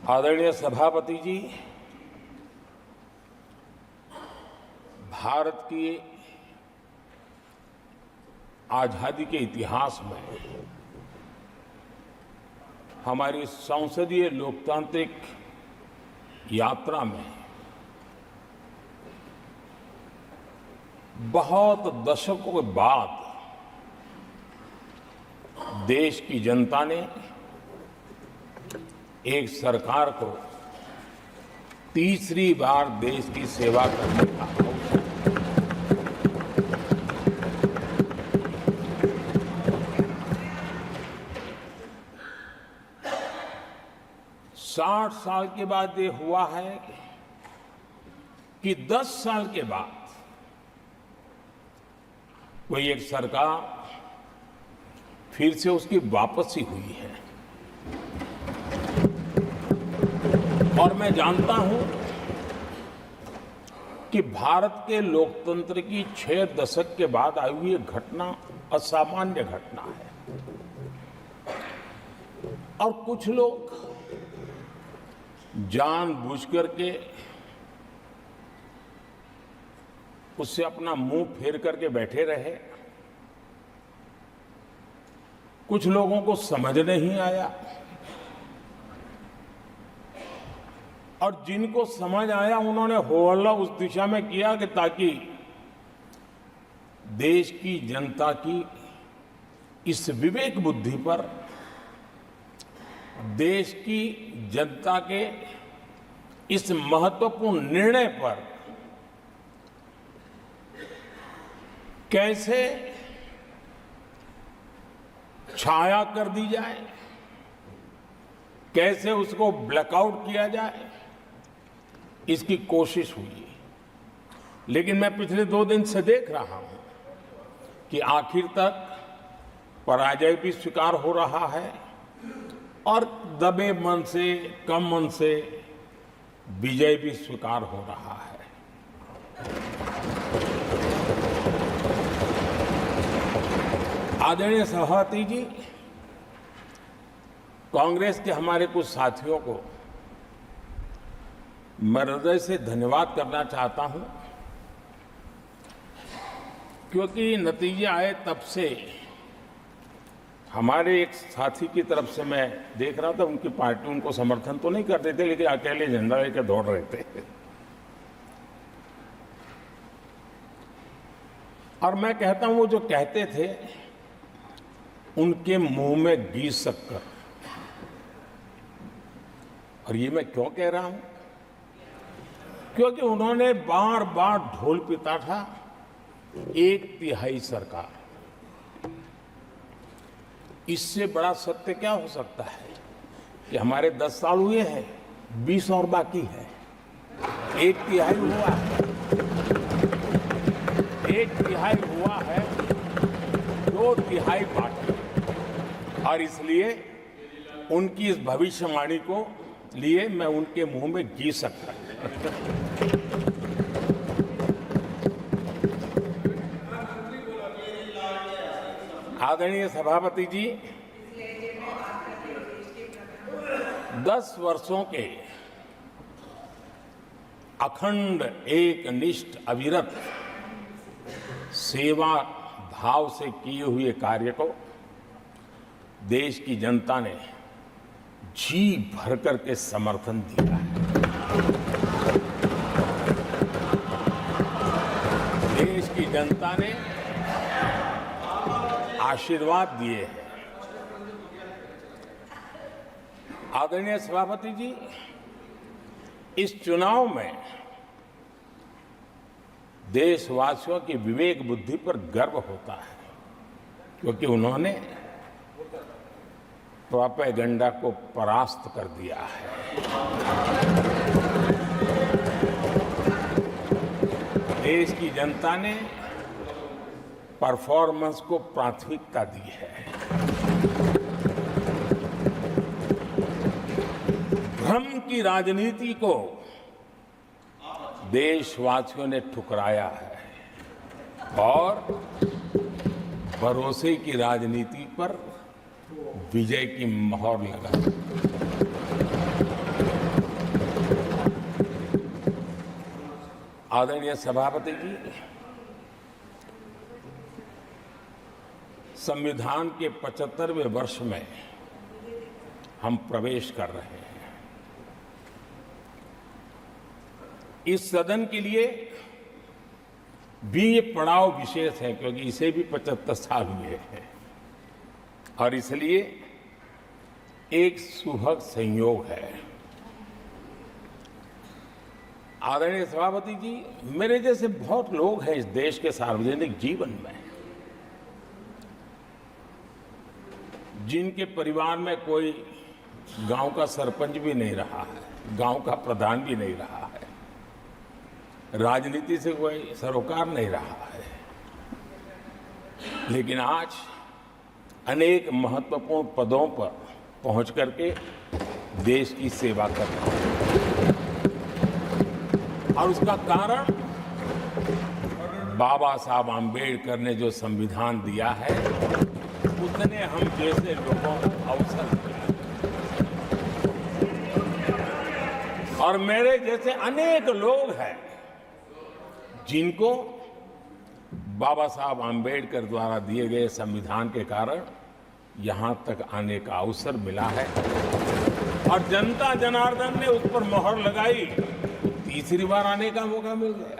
आदरणीय सभापति जी, भारत की आजादी के इतिहास में हमारी संसदीय लोकतांत्रिक यात्रा में बहुत दशकों के बाद देश की जनता ने एक सरकार को तीसरी बार देश की सेवा करने का अवसर 60 साल के बाद ये हुआ है कि 10 साल के बाद कोई एक सरकार फिर से उसकी वापसी हुई है। और मैं जानता हूं कि भारत के लोकतंत्र की 6 दशक के बाद आई हुई घटना असामान्य घटना है। और कुछ लोग जानबूझकर के उससे अपना मुंह फेर करके बैठे रहे। कुछ लोगों को समझ नहीं आया और जिनको समझ आया उन्होंने हो हल्ला उस दिशा में किया कि ताकि देश की जनता की इस विवेक बुद्धि पर, देश की जनता के इस महत्वपूर्ण निर्णय पर कैसे छाया कर दी जाए, कैसे उसको ब्लैकआउट किया जाए, इसकी कोशिश हुई। लेकिन मैं पिछले 2 दिन से देख रहा हूं कि आखिर तक पराजय भी स्वीकार हो रहा है और दबे मन से, कम मन से विजय भी स्वीकार हो रहा है। आदरणीय सभापति जी, कांग्रेस के हमारे कुछ साथियों को मैं हृदय से धन्यवाद करना चाहता हूं, क्योंकि नतीजे आए तब से हमारे एक साथी की तरफ से मैं देख रहा था, उनकी पार्टी उनको समर्थन तो नहीं कर रहे थे, लेकिन अकेले झंडा लेकर दौड़ रहे थे। और मैं कहता हूं, वो जो कहते थे उनके मुंह में घी शक्कर। और ये मैं क्यों कह रहा हूं? क्योंकि उन्होंने बार बार ढोल पीटा था 1/3 सरकार। इससे बड़ा सत्य क्या हो सकता है कि हमारे 10 साल हुए हैं, 20 और बाकी है। 1/3 हुआ है, 1/3 हुआ है, 2/3 बाकी। और इसलिए उनकी इस भविष्यवाणी को लिए मैं उनके मुंह में घी सकता हूं। आदरणीय सभापति जी, 10 वर्षों के अखंड, एकनिष्ठ, अविरत सेवा भाव से किए हुए कार्य को देश की जनता ने जी भर करके समर्थन दिया है। देश की जनता ने आशीर्वाद दिए हैं। आदरणीय सभापति जी, इस चुनाव में देशवासियों की विवेक बुद्धि पर गर्व होता है, क्योंकि उन्होंने प्रोपेगेंडा को परास्त कर दिया है। देश की जनता ने परफॉर्मेंस को प्राथमिकता दी है। भ्रम की राजनीति को देशवासियों ने ठुकराया है और भरोसे की राजनीति पर विजय की मोहर लगा। आदरणीय सभापति जी, संविधान के 75वें वर्ष में हम प्रवेश कर रहे हैं। इस सदन के लिए भी ये पड़ाव विशेष है, क्योंकि इसे भी 75 साल हुए हैं और इसलिए एक सुभग संयोग है। आदरणीय सभापति जी, मेरे जैसे बहुत लोग हैं इस देश के सार्वजनिक जीवन में, जिनके परिवार में कोई गांव का सरपंच भी नहीं रहा है, गांव का प्रधान भी नहीं रहा है, राजनीति से कोई सरोकार नहीं रहा है, लेकिन आज अनेक महत्वपूर्ण पदों पर पहुंच करके देश की सेवा कर रहे हैं। और उसका कारण बाबा साहब आम्बेडकर ने जो संविधान दिया है, उसने हम जैसे लोगों को अवसर दिया और मेरे जैसे अनेक लोग हैं जिनको बाबा साहब आम्बेडकर द्वारा दिए गए संविधान के कारण यहां तक आने का अवसर मिला है और जनता जनार्दन ने उस पर मोहर लगाई, तीसरी बार आने का मौका मिल गया।